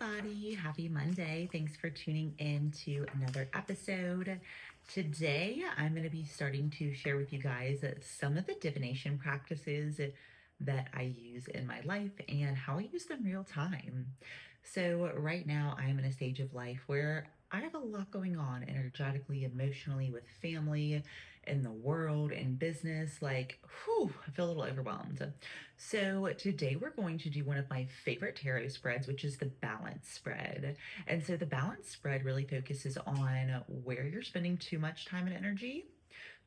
everybody. Happy Monday. Thanks for tuning in to another episode. Today, I'm going to be starting to share with you guys some of the divination practices that I use in my life and how I use them real time. So, right now, I'm in a stage of life where I have a lot going on energetically, emotionally, with family, in the world, in business. Like, whew, I feel a little overwhelmed. So today we're going to do one of my favorite tarot spreads, which is the balance spread. And so the balance spread really focuses on where you're spending too much time and energy,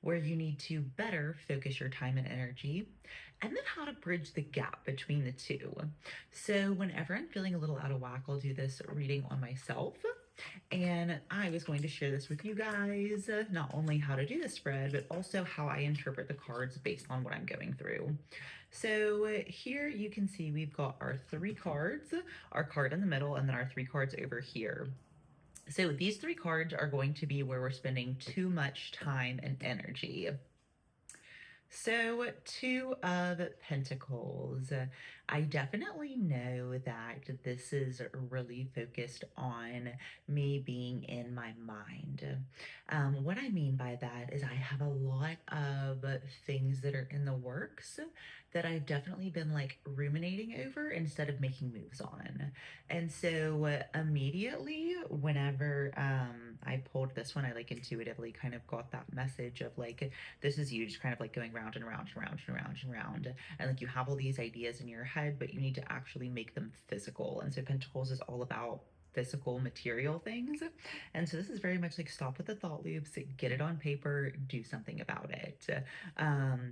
where you need to better focus your time and energy, and then how to bridge the gap between the two. So whenever I'm feeling a little out of whack, I'll do this reading on myself. And I was going to share this with you guys, not only how to do the spread, but also how I interpret the cards based on what I'm going through. So here you can see we've got our three cards, our card in the middle, and then our three cards over here. So these three cards are going to be where we're spending too much time and energy. So, Two of Pentacles. I definitely know that this is really focused on me being in my mind. What I mean by that is I have a lot of things that are in the works that I've definitely been like ruminating over instead of making moves on. And so immediately, whenever I pulled this one, I like intuitively kind of got that message of like, this is you just kind of like going round and round and round and round and round. And like you have all these ideas in your head, but you need to actually make them physical. And so Pentacles is all about physical material things. And so this is very much like stop with the thought loops, get it on paper, do something about it.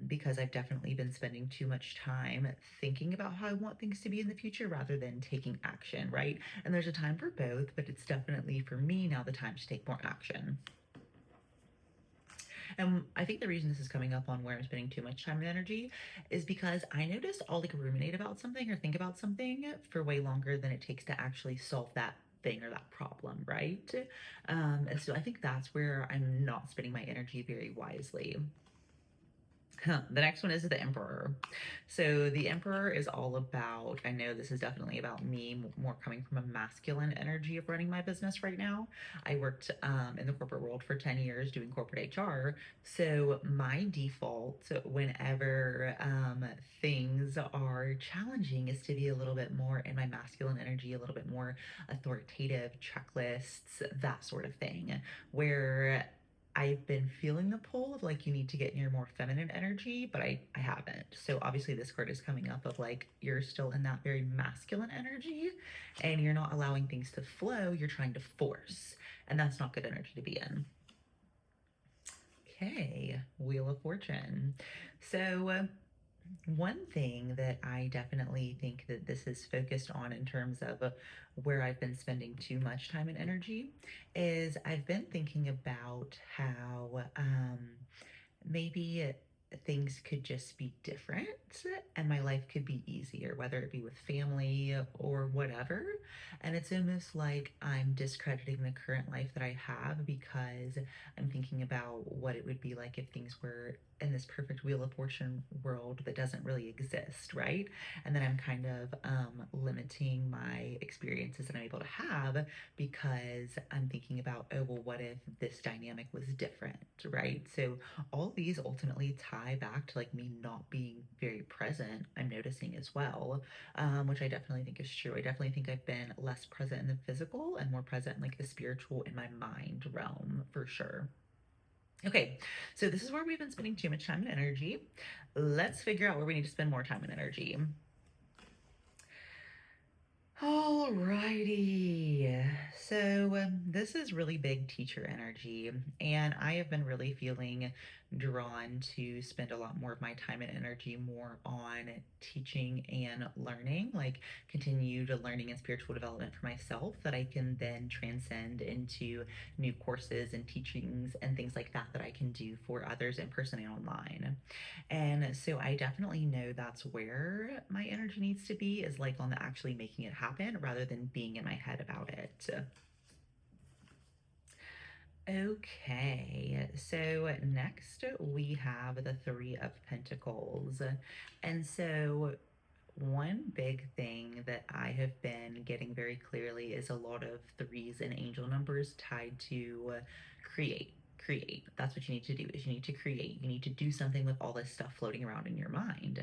Because I've definitely been spending too much time thinking about how I want things to be in the future rather than taking action, right? And there's a time for both, but it's definitely for me now the time to take more action. And I think the reason this is coming up on where I'm spending too much time and energy is because I noticed I'll like ruminate about something or think about something for way longer than it takes to actually solve that thing or that problem, right? And so I think that's where I'm not spending my energy very wisely. The next one is the Emperor. So the Emperor is all about, I know this is definitely about me, more coming from a masculine energy of running my business right now. I worked in the corporate world for 10 years doing corporate HR. So my default whenever things are challenging is to be a little bit more in my masculine energy, a little bit more authoritative, checklists, that sort of thing, where I've been feeling the pull of like you need to get in your more feminine energy, but I haven't. So obviously this card is coming up of like you're still in that very masculine energy and you're not allowing things to flow, you're trying to force. And that's not good energy to be in. Okay, Wheel of Fortune. So one thing that I definitely think that this is focused on in terms of where I've been spending too much time and energy is I've been thinking about how maybe things could just be different and my life could be easier, whether it be with family or whatever. And it's almost like I'm discrediting the current life that I have because I'm thinking about what it would be like if things were in this perfect Wheel of Fortune world that doesn't really exist, right? And then I'm kind of limiting my experiences that I'm able to have because I'm thinking about, oh, well, what if this dynamic was different, right? So all these ultimately tie back to like me not being very present, I'm noticing as well, which I definitely think is true. I definitely think I've been less present in the physical and more present in like the spiritual in my mind realm for sure. Okay, so this is where we've been spending too much time and energy. Let's figure out where we need to spend more time and energy. Alrighty, so this is really big teacher energy, and I have been really feeling drawn to spend a lot more of my time and energy more on teaching and learning, like continue to learning and spiritual development for myself that I can then transcend into new courses and teachings and things like that that I can do for others in person and online. And so I definitely know that's where my energy needs to be, is like on the actually making it happen rather than being in my head about it. Okay, so next we have the Three of Pentacles. And so one big thing that I have been getting very clearly is a lot of threes and angel numbers tied to create. Create. That's what you need to do is you need to create. You need to do something with all this stuff floating around in your mind.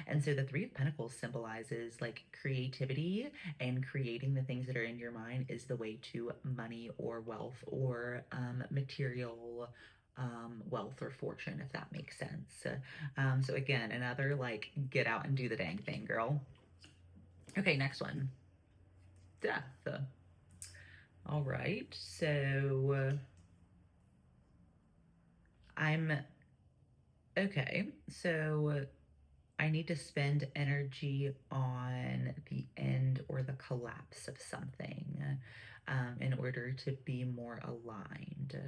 And so the Three of Pentacles symbolizes like creativity, and creating the things that are in your mind is the way to money or wealth or material wealth or fortune, if that makes sense. So again, another like get out and do the dang thing, girl. Okay, next one. Death. All right, so I'm okay. So I need to spend energy on the end or the collapse of something in order to be more aligned.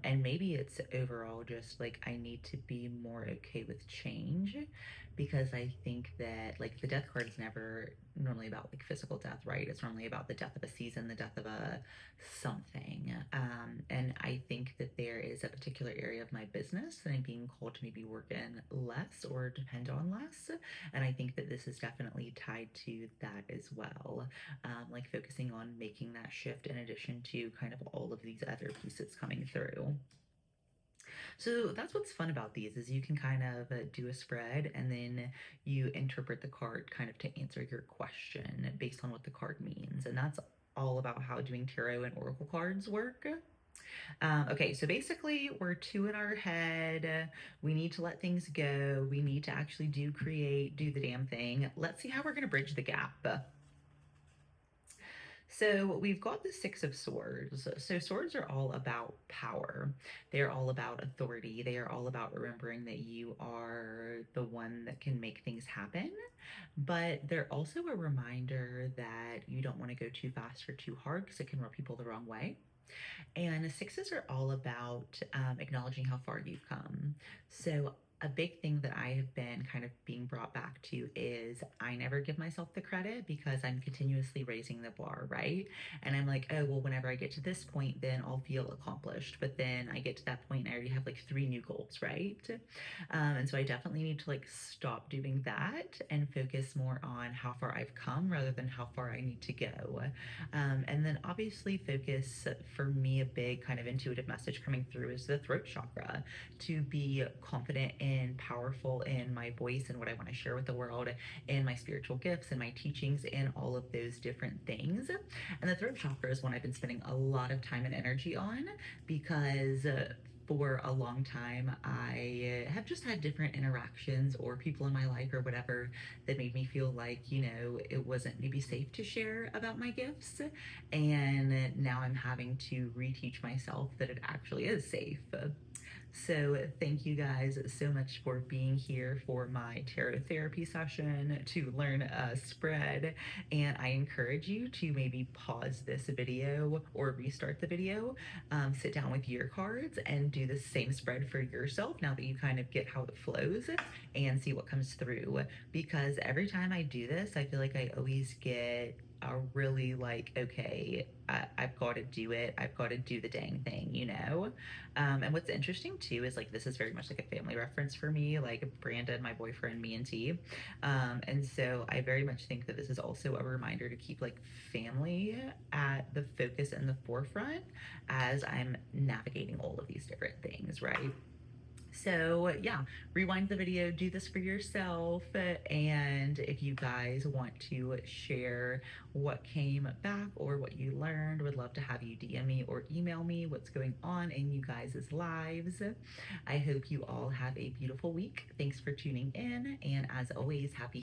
And maybe it's overall just like I need to be more okay with change, because I think that like the death card is never normally about like physical death, right? It's normally about the death of a season, the death of a something. And I think that there is a particular area of my business that I'm being called to maybe work in less or depend on less. And I think that this is definitely tied to that as well, like focusing on making that shift in addition to kind of all of these other pieces coming through. So that's what's fun about these is you can kind of do a spread and then you interpret the card kind of to answer your question based on what the card means. And that's all about how doing tarot and oracle cards work. Okay, so basically, we're two in our head. We need to let things go. We need to actually do the damn thing. Let's see how we're going to bridge the gap. So we've got the Six of Swords. So swords are all about power. They're all about authority. They are all about remembering that you are the one that can make things happen. But they're also a reminder that you don't want to go too fast or too hard because it can rub people the wrong way. And sixes are all about acknowledging how far you've come. So, a big thing that I have been kind of being brought back to is I never give myself the credit because I'm continuously raising the bar, right? And I'm like, oh, well, whenever I get to this point, then I'll feel accomplished. But then I get to that point and I already have like three new goals, right? And so I definitely need to like stop doing that and focus more on how far I've come rather than how far I need to go. And then obviously focus for me, a big kind of intuitive message coming through is the throat chakra, to be confident and powerful in my voice and what I want to share with the world, and my spiritual gifts and my teachings and all of those different things. And the throat chakra is one I've been spending a lot of time and energy on because for a long time, I have just had different interactions or people in my life or whatever that made me feel like, it wasn't maybe safe to share about my gifts. And now I'm having to reteach myself that it actually is safe. So, thank you guys so much for being here for my tarot therapy session to learn a spread. And I encourage you to maybe pause this video or restart the video, sit down with your cards, and do the same spread for yourself now that you kind of get how it flows and see what comes through. Because every time I do this, I feel like I always get a really like, okay, I've got to do it. I've got to do the dang thing. And what's interesting too is like this is very much like a family reference for me, like Brandon, my boyfriend, me, and T. And so I very much think that this is also a reminder to keep like family at the focus and the forefront as I'm navigating all of these different things, right? So, yeah, rewind the video, do this for yourself. And if you guys want to share what came back or what you learned, would love to have you DM me or email me what's going on in you guys' lives. I hope you all have a beautiful week. Thanks for tuning in. And as always, happy